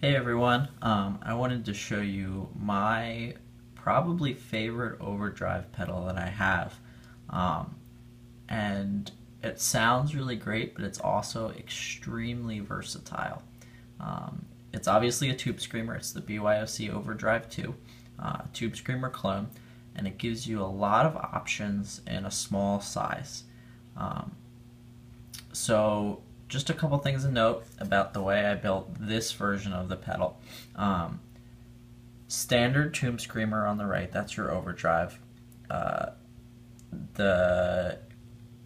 Hey everyone, I wanted to show you my probably favorite overdrive pedal that I have. And it sounds really great, but it's also extremely versatile. It's obviously a tube screamer. It's the BYOC Overdrive 2, tube screamer clone, and it gives you a lot of options in a small size. So just a couple things to note about the way I built this version of the pedal. Standard tube screamer on the right, that's your overdrive.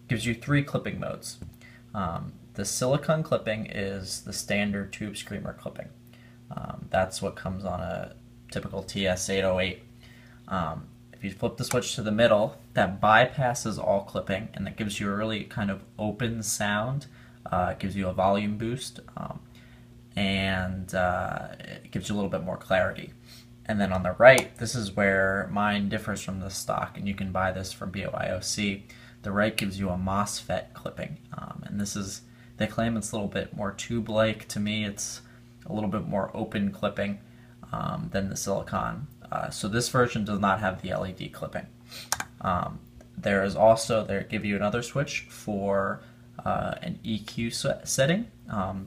Gives you 3 clipping modes. The silicone clipping is the standard tube screamer clipping. That's what comes on a typical TS-808. If you flip the switch to the middle, that bypasses all clipping, and that gives you a really kind of open sound. It gives you a volume boost, and it gives you a little bit more clarity. And then on the right, this is where mine differs from the stock, and you can buy this from BYOC. The right gives you a Mosfet clipping, and this is, they claim it's a little bit more tube-like. To me, it's a little bit more open clipping than the silicone. So this version does not have the LED clipping. There is also, they give you another switch for an EQ setting.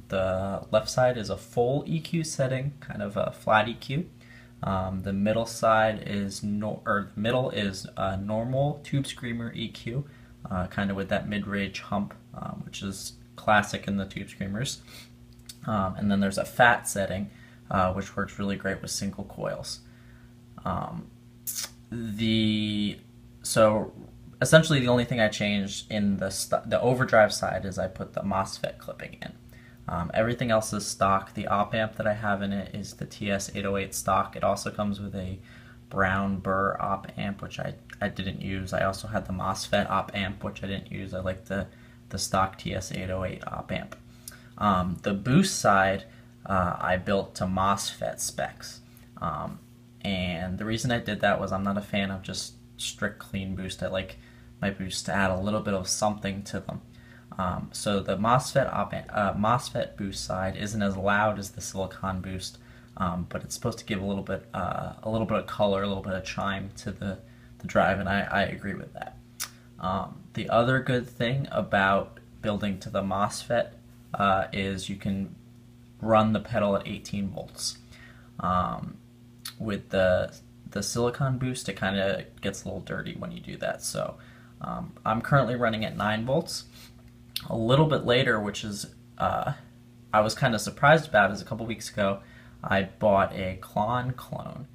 The left side is a full EQ setting, kind of a flat EQ. The middle side is normal tube screamer EQ, kind of with that mid-range hump, which is classic in the tube screamers. And then there's a fat setting, which works really great with single coils. So essentially the only thing I changed in the overdrive side is I put the Mosfet clipping in. Everything else is stock. The op amp that I have in it is the TS-808 stock. It also comes with a brown burr op amp, which I didn't use. I also had the Mosfet op amp, which I didn't use. I like the stock TS-808 op amp. The boost side I built to Mosfet specs. And the reason I did that was I'm not a fan of just strict clean boost. I like my boost to add a little bit of something to them. So the Mosfet boost side isn't as loud as the silicone boost, but it's supposed to give a little bit of color, a little bit of chime to the drive, and I agree with that. The other good thing about building to the Mosfet is you can run the pedal at 18 volts. With the silicone boost, it kind of gets a little dirty when you do that. So I'm currently running at 9 volts. A little bit later, which is I was kind of surprised about, is a couple weeks ago I bought a Klon clone,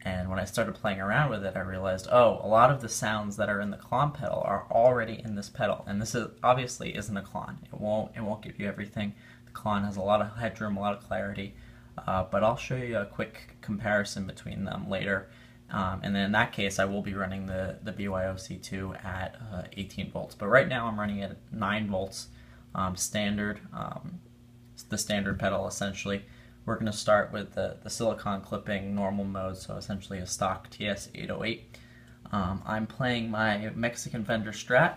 and when I started playing around with it, I realized, oh, a lot of the sounds that are in the Klon pedal are already in this pedal, and this obviously isn't a Klon. It won't give you everything. The Klon has a lot of headroom, a lot of clarity, but I'll show you a quick comparison between them later. And then in that case, I will be running the BYOC2 at 18 volts. But right now I'm running at 9 volts, standard, the standard pedal essentially. We're going to start with the silicone clipping normal mode, so essentially a stock TS-808. I'm playing my Mexican Fender Strat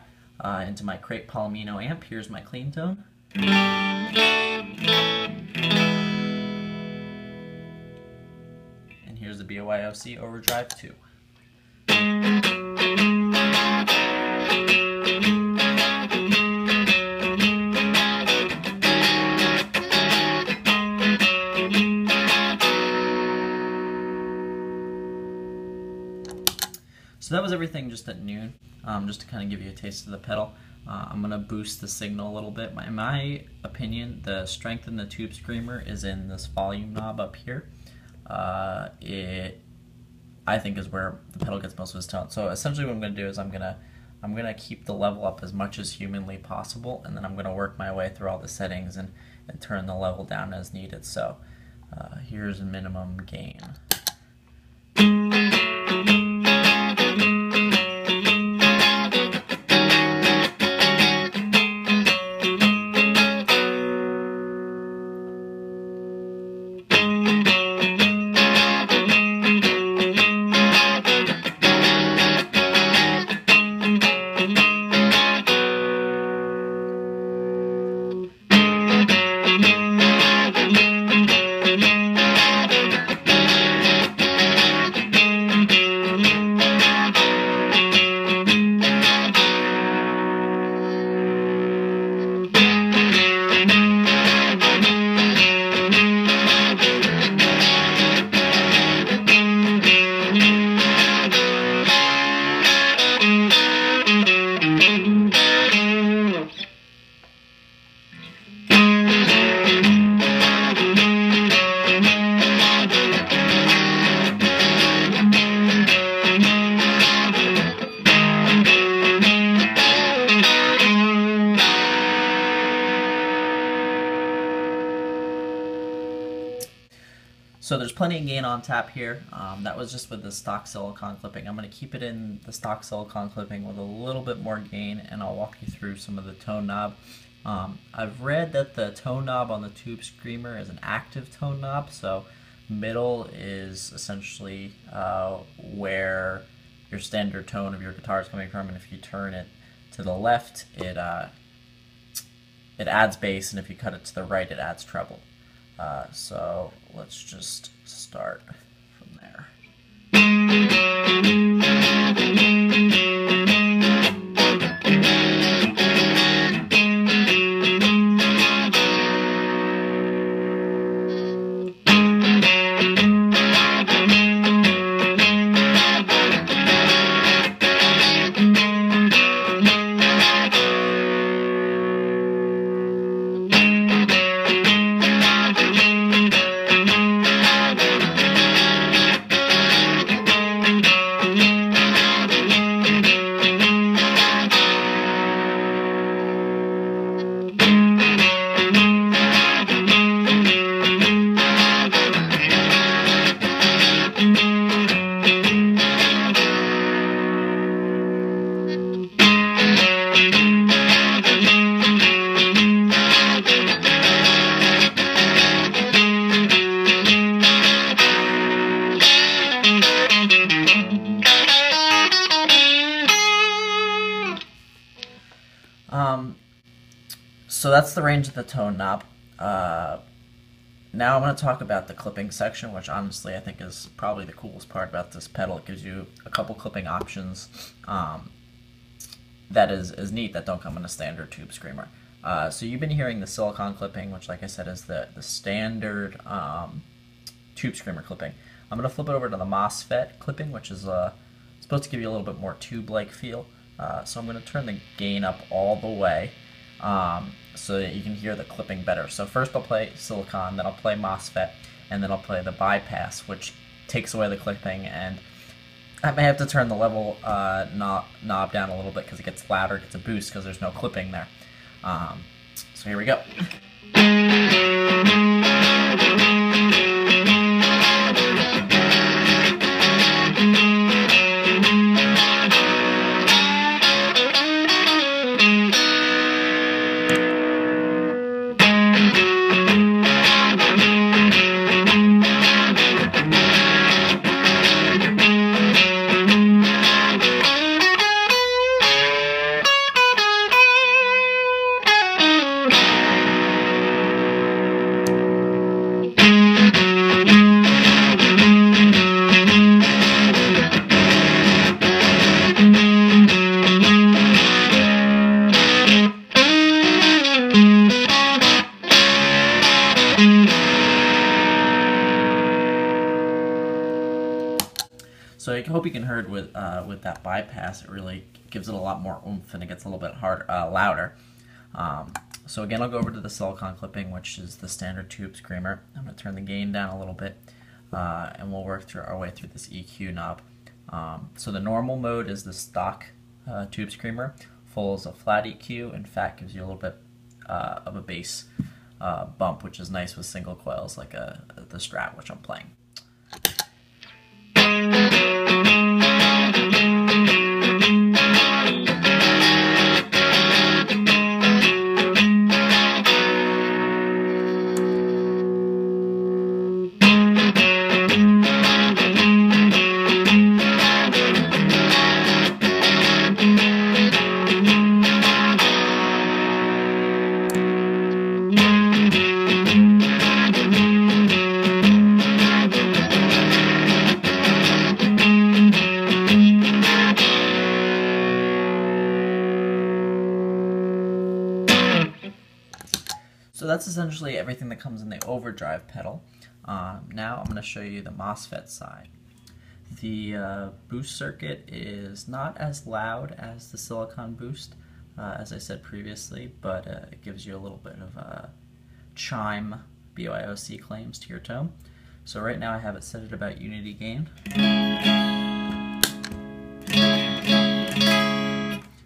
into my Crate Palomino amp. Here's my clean tone. Here's the BYOC Overdrive 2. So that was everything just at noon, just to kind of give you a taste of the pedal. I'm going to boost the signal a little bit. In my opinion, the strength in the tube screamer is in this volume knob up here. It, I think, is where the pedal gets most of its tone. So essentially what I'm going to do is I'm going to keep the level up as much as humanly possible, and then I'm going to work my way through all the settings and turn the level down as needed. So here's minimum gain. So there's plenty of gain on tap here. That was just with the stock silicone clipping. I'm going to keep it in the stock silicone clipping with a little bit more gain, and I'll walk you through some of the tone knob. I've read that the tone knob on the Tube Screamer is an active tone knob, so middle is essentially where your standard tone of your guitar is coming from, and if you turn it to the left, it adds bass, and if you cut it to the right, it adds treble. So let's just start from there. So that's the range of the tone knob. Now I'm going to talk about the clipping section, which honestly I think is probably the coolest part about this pedal. It gives you a couple clipping options that is neat, that don't come in a standard Tube Screamer. So you've been hearing the silicone clipping, which, like I said, is the standard Tube Screamer clipping. I'm going to flip it over to the Mosfet Clipping, which is supposed to give you a little bit more tube-like feel. So I'm going to turn the gain up all the way so that you can hear the clipping better. So first I'll play silicone, then I'll play Mosfet, and then I'll play the bypass, which takes away the clipping, and I may have to turn the level knob down a little bit because it gets louder, it gets a boost because there's no clipping there. So here we go. hope you can hear it with that bypass. It really gives it a lot more oomph and it gets a little bit louder. So again, I'll go over to the silicon clipping, which is the standard tube screamer. I'm going to turn the gain down a little bit, and we'll work through our way through this EQ knob. So the normal mode is the stock tube screamer. Full is a flat EQ, and fat gives you a little bit of a bass bump, which is nice with single coils like the Strat, which I'm playing. So that's essentially everything that comes in the overdrive pedal. Now I'm going to show you the Mosfet side. The boost circuit is not as loud as the silicon boost, as I said previously, but it gives you a little bit of chime BYOC claims to your tone. So right now I have it set at about unity gain.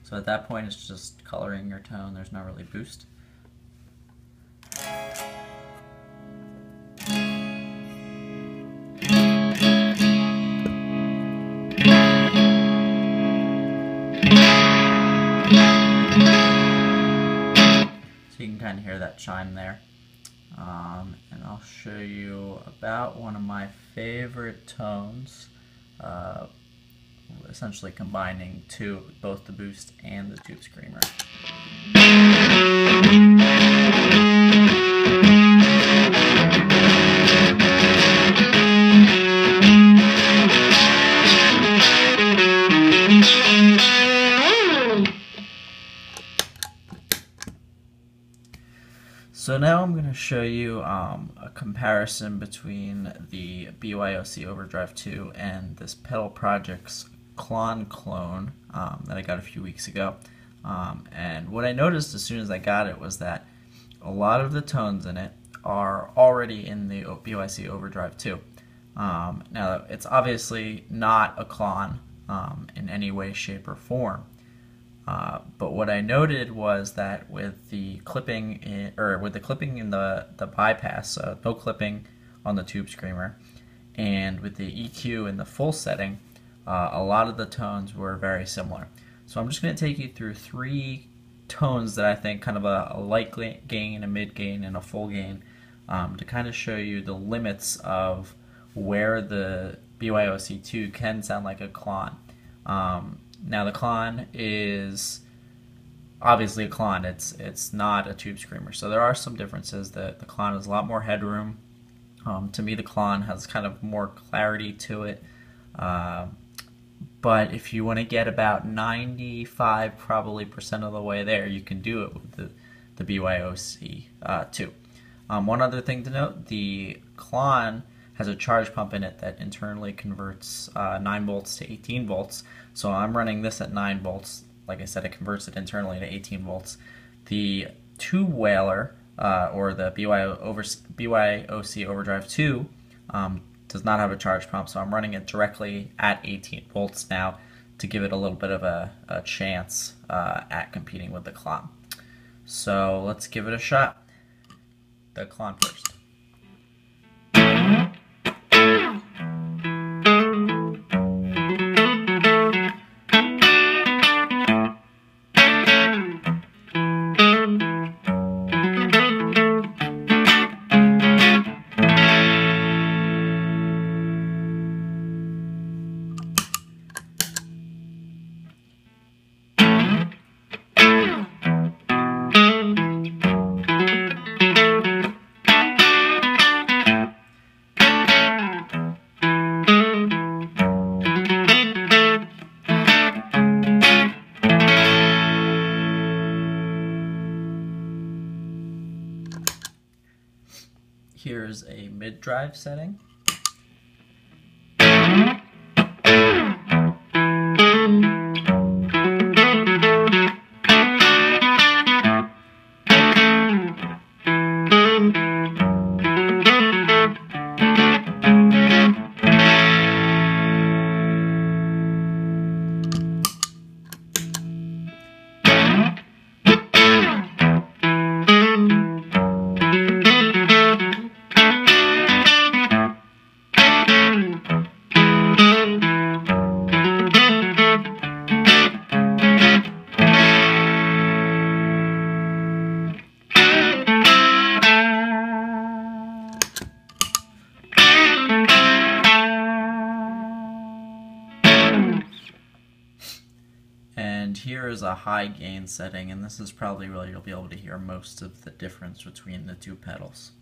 So at that point it's just coloring your tone, there's no really boost. So you can kind of hear that chime there. And I'll show you about one of my favorite tones, essentially combining both the boost and the tube screamer. So now I'm going to show you a comparison between the BYOC Overdrive 2 and this Pedal Project's Klon that I got a few weeks ago. And what I noticed as soon as I got it was that a lot of the tones in it are already in the BYOC Overdrive 2. Now it's obviously not a Klon in any way, shape, or form. But what I noted was that with the clipping in the bypass, no clipping on the tube screamer, and with the EQ in the full setting, a lot of the tones were very similar. So I'm just going to take you through 3 tones that I think kind of a light gain, a mid gain, and a full gain, to kind of show you the limits of where the BYOC 2 can sound like a Klon. Now the Klon is obviously a Klon. It's not a tube screamer, so there are some differences. The Klon has a lot more headroom. To me, the Klon has kind of more clarity to it. But if you want to get about 95% probably of the way there, you can do it with the BYOC 2. One other thing to note: the Klon has a charge pump in it that internally converts 9 volts to 18 volts. So I'm running this at 9 volts. Like I said, it converts it internally to 18 volts. The tube whaler, or the BYOC Overdrive 2, does not have a charge pump, so I'm running it directly at 18 volts now to give it a little bit of a chance at competing with the Klon. So let's give it a shot. The Klon first. Here's a mid-drive setting. And here is a high gain setting, and this is probably where you'll be able to hear most of the difference between the two pedals.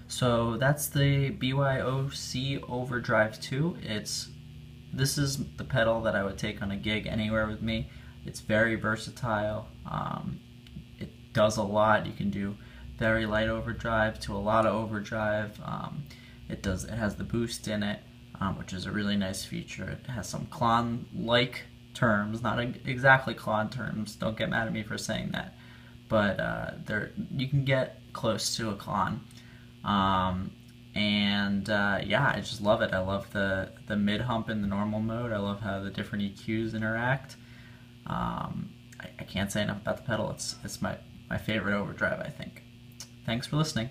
So that's the BYOC Overdrive 2. This is the pedal that I would take on a gig anywhere with me. It's very versatile. It does a lot. You can do very light overdrive to a lot of overdrive. It has the boost in it, which is a really nice feature. It has some Klon-like terms, not exactly Klon terms. Don't get mad at me for saying that, but you can get close to a Klon. Yeah, I just love it. I love the mid hump in the normal mode. I love how the different EQs interact. I can't say enough about the pedal. It's my favorite overdrive, I think. Thanks for listening.